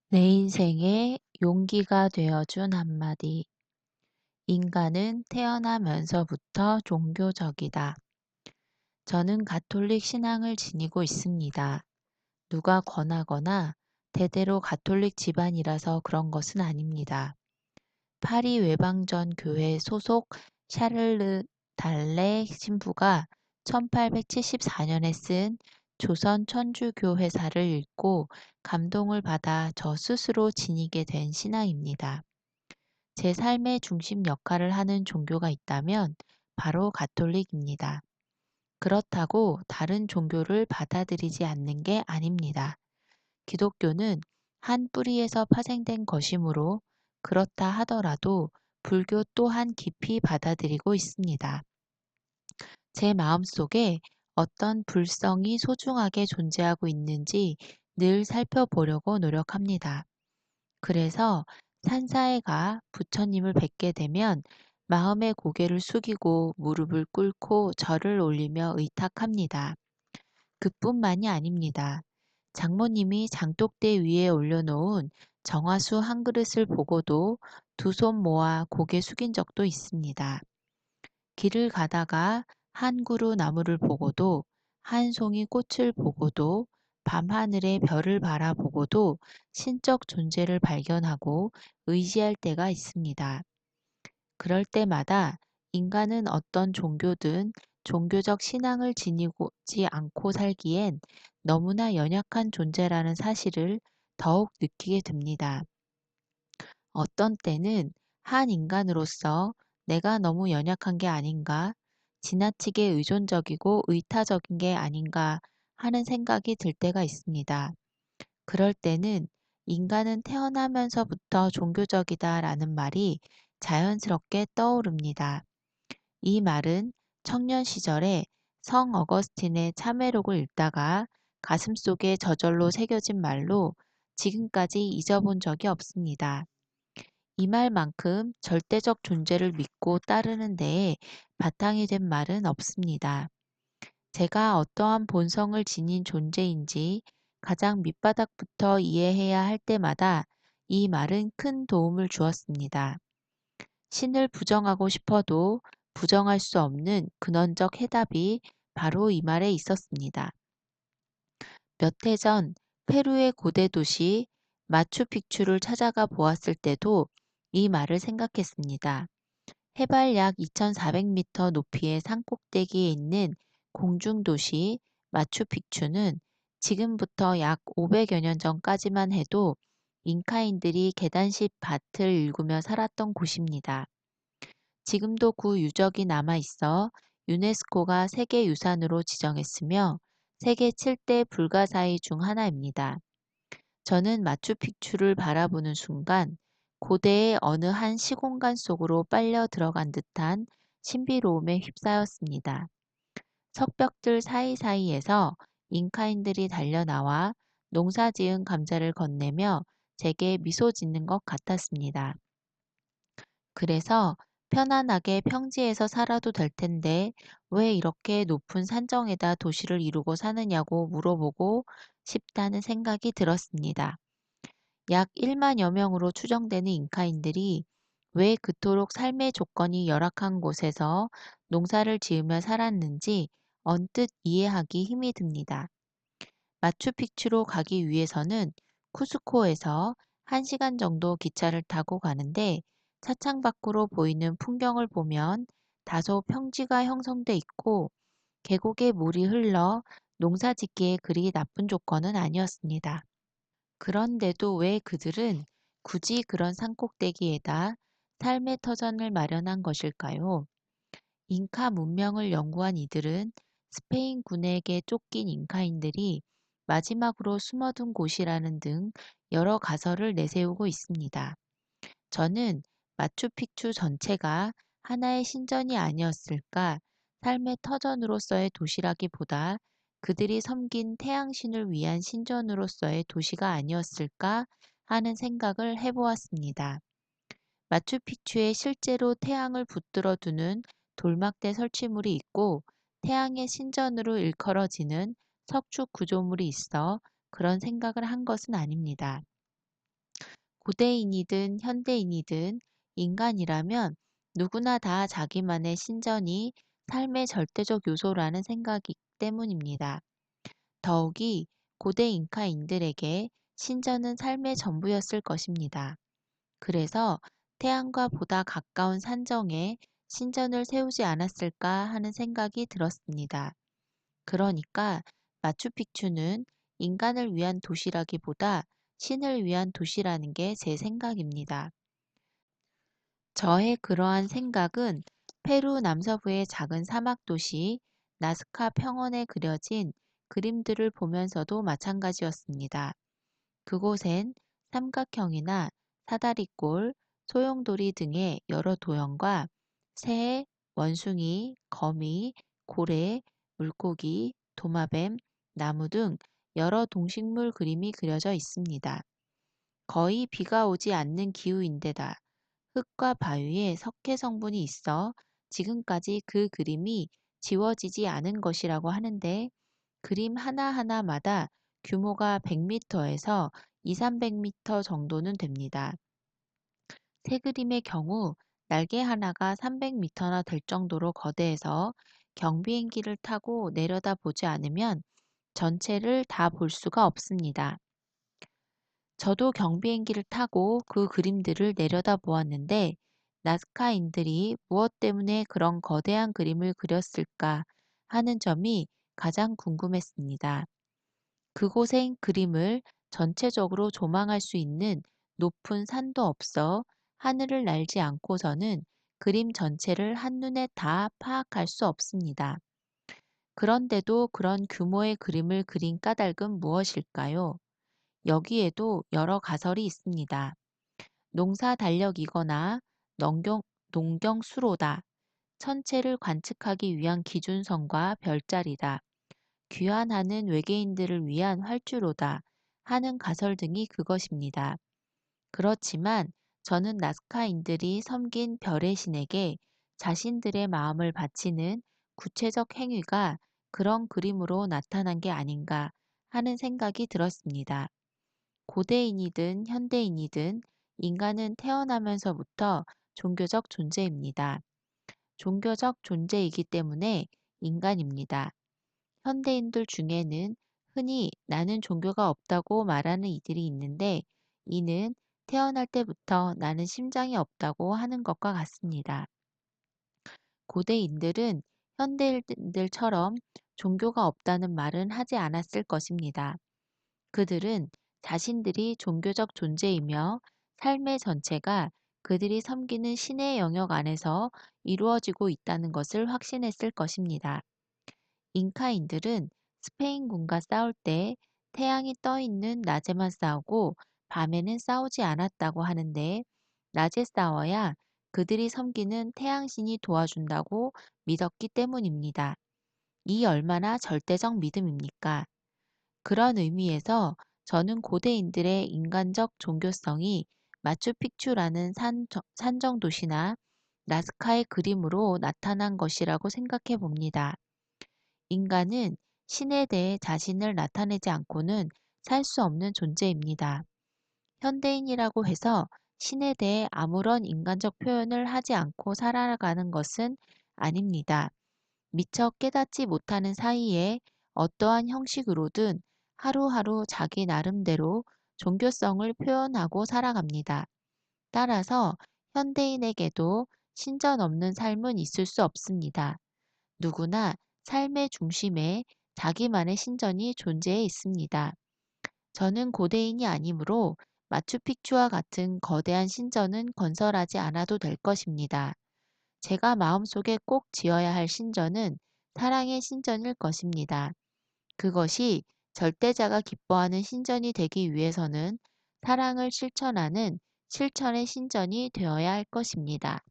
내 인생에 용기가 되어준 한마디. 인간은 태어나면서부터 종교적이다. 저는 가톨릭 신앙을 지니고 있습니다. 누가 권하거나 대대로 가톨릭 집안이라서 그런 것은 아닙니다. 파리 외방전 교회 소속 샤를르 달레 신부가 1874년에 쓴 조선 천주교 회사를 읽고 감동을 받아 저 스스로 지니게 된 신앙입니다. 제 삶의 중심 역할을 하는 종교가 있다면 바로 가톨릭입니다. 그렇다고 다른 종교를 받아들이지 않는 게 아닙니다. 기독교는 한 뿌리에서 파생된 것이므로 그렇다 하더라도 불교 또한 깊이 받아들이고 있습니다. 제 마음속에 어떤 불성이 소중하게 존재하고 있는지 늘 살펴보려고 노력합니다. 그래서 산사에 가 부처님을 뵙게 되면 마음의 고개를 숙이고 무릎을 꿇고 절을 올리며 의탁합니다. 그뿐만이 아닙니다. 장모님이 장독대 위에 올려놓은 정화수 한 그릇을 보고도 두 손 모아 고개 숙인 적도 있습니다. 길을 가다가 한 그루 나무를 보고도 한 송이 꽃을 보고도 밤하늘의 별을 바라보고도 신적 존재를 발견하고 의지할 때가 있습니다. 그럴 때마다 인간은 어떤 종교든 종교적 신앙을 지니지 않고 살기엔 너무나 연약한 존재라는 사실을 더욱 느끼게 됩니다. 어떤 때는 한 인간으로서 내가 너무 연약한 게 아닌가, 지나치게 의존적이고 의타적인 게 아닌가 하는 생각이 들 때가 있습니다. 그럴 때는 인간은 태어나면서부터 종교적이다라는 말이 자연스럽게 떠오릅니다. 이 말은 청년 시절에 성 어거스틴의 참회록을 읽다가 가슴속에 저절로 새겨진 말로 지금까지 잊어본 적이 없습니다. 이 말만큼 절대적 존재를 믿고 따르는 데에 바탕이 된 말은 없습니다. 제가 어떠한 본성을 지닌 존재인지 가장 밑바닥부터 이해해야 할 때마다 이 말은 큰 도움을 주었습니다. 신을 부정하고 싶어도 부정할 수 없는 근원적 해답이 바로 이 말에 있었습니다. 몇 해 전 페루의 고대 도시 마추픽추를 찾아가 보았을 때도 이 말을 생각했습니다. 해발 약 2,400m 높이의 산꼭대기에 있는 공중도시 마추픽추는 지금부터 약 500여 년 전까지만 해도 잉카인들이 계단식 밭을 일구며 살았던 곳입니다. 지금도 그 유적이 남아 있어 유네스코가 세계유산으로 지정했으며 세계 7대 불가사의 중 하나입니다. 저는 마추픽추를 바라보는 순간 고대의 어느 한 시공간 속으로 빨려 들어간 듯한 신비로움에 휩싸였습니다. 석벽들 사이사이에서 잉카인들이 달려나와 농사지은 감자를 건네며 제게 미소 짓는 것 같았습니다. 그래서 편안하게 평지에서 살아도 될 텐데 왜 이렇게 높은 산정에다 도시를 이루고 사느냐고 물어보고 싶다는 생각이 들었습니다. 약 1만여 명으로 추정되는 잉카인들이 왜 그토록 삶의 조건이 열악한 곳에서 농사를 지으며 살았는지 언뜻 이해하기 힘이 듭니다. 마추픽추로 가기 위해서는 쿠스코에서 1시간 정도 기차를 타고 가는데 차창 밖으로 보이는 풍경을 보면 다소 평지가 형성돼 있고 계곡에 물이 흘러 농사 짓기에 그리 나쁜 조건은 아니었습니다. 그런데도 왜 그들은 굳이 그런 산꼭대기에다 삶의 터전을 마련한 것일까요? 잉카 문명을 연구한 이들은 스페인 군에게 쫓긴 잉카인들이 마지막으로 숨어든 곳이라는 등 여러 가설을 내세우고 있습니다. 저는 마추픽추 전체가 하나의 신전이 아니었을까, 삶의 터전으로서의 도시라기보다 그들이 섬긴 태양신을 위한 신전으로서의 도시가 아니었을까 하는 생각을 해보았습니다. 마추픽추에 실제로 태양을 붙들어 두는 돌막대 설치물이 있고 태양의 신전으로 일컬어지는 석축 구조물이 있어 그런 생각을 한 것은 아닙니다. 고대인이든 현대인이든 인간이라면 누구나 다 자기만의 신전이 삶의 절대적 요소라는 생각이기 때문입니다. 더욱이 고대 잉카인들에게 신전은 삶의 전부였을 것입니다. 그래서 태양과 보다 가까운 산정에 신전을 세우지 않았을까 하는 생각이 들었습니다. 그러니까 마추픽추는 인간을 위한 도시라기보다 신을 위한 도시라는 게 제 생각입니다. 저의 그러한 생각은 페루 남서부의 작은 사막 도시 나스카 평원에 그려진 그림들을 보면서도 마찬가지였습니다. 그곳엔 삼각형이나 사다리꼴, 소용돌이 등의 여러 도형과 새, 원숭이, 거미, 고래, 물고기, 도마뱀, 나무 등 여러 동식물 그림이 그려져 있습니다. 거의 비가 오지 않는 기후인데다 흙과 바위에 석회 성분이 있어 지금까지 그 그림이 지워지지 않은 것이라고 하는데 그림 하나하나마다 규모가 100m에서 2, 300m 정도는 됩니다. 새 그림의 경우 날개 하나가 300m나 될 정도로 거대해서 경비행기를 타고 내려다 보지 않으면 전체를 다 볼 수가 없습니다. 저도 경비행기를 타고 그 그림들을 내려다 보았는데 나스카인들이 무엇 때문에 그런 거대한 그림을 그렸을까 하는 점이 가장 궁금했습니다. 그곳엔 그림을 전체적으로 조망할 수 있는 높은 산도 없어 하늘을 날지 않고서는 그림 전체를 한눈에 다 파악할 수 없습니다. 그런데도 그런 규모의 그림을 그린 까닭은 무엇일까요? 여기에도 여러 가설이 있습니다. 농사 달력이거나 농경수로다. 천체를 관측하기 위한 기준선과 별자리다. 귀환하는 외계인들을 위한 활주로다 하는 가설 등이 그것입니다. 그렇지만 저는 나스카인들이 섬긴 별의 신에게 자신들의 마음을 바치는 구체적 행위가 그런 그림으로 나타난 게 아닌가 하는 생각이 들었습니다. 고대인이든 현대인이든 인간은 태어나면서부터 종교적 존재입니다. 종교적 존재이기 때문에 인간입니다. 현대인들 중에는 흔히 나는 종교가 없다고 말하는 이들이 있는데 이는 태어날 때부터 나는 심장이 없다고 하는 것과 같습니다. 고대인들은 현대인들처럼 종교가 없다는 말은 하지 않았을 것입니다. 그들은 자신들이 종교적 존재이며 삶의 전체가 그들이 섬기는 신의 영역 안에서 이루어지고 있다는 것을 확신했을 것입니다. 잉카인들은 스페인군과 싸울 때 태양이 떠 있는 낮에만 싸우고 밤에는 싸우지 않았다고 하는데 낮에 싸워야 그들이 섬기는 태양신이 도와준다고 믿었기 때문입니다. 이 얼마나 절대적 믿음입니까? 그런 의미에서 저는 고대인들의 인간적 종교성이 마추픽추라는 산정 도시나 나스카의 그림으로 나타난 것이라고 생각해 봅니다. 인간은 신에 대해 자신을 나타내지 않고는 살 수 없는 존재입니다. 현대인이라고 해서 신에 대해 아무런 인간적 표현을 하지 않고 살아가는 것은 아닙니다. 미처 깨닫지 못하는 사이에 어떠한 형식으로든 하루하루 자기 나름대로 종교성을 표현하고 살아갑니다. 따라서 현대인에게도 신전 없는 삶은 있을 수 없습니다. 누구나 삶의 중심에 자기만의 신전이 존재해 있습니다. 저는 고대인이 아니므로 마추픽추와 같은 거대한 신전은 건설하지 않아도 될 것입니다. 제가 마음속에 꼭 지어야 할 신전은 사랑의 신전일 것입니다. 그것이 절대자가 기뻐하는 신전이 되기 위해서는 사랑을 실천하는 실천의 신전이 되어야 할 것입니다.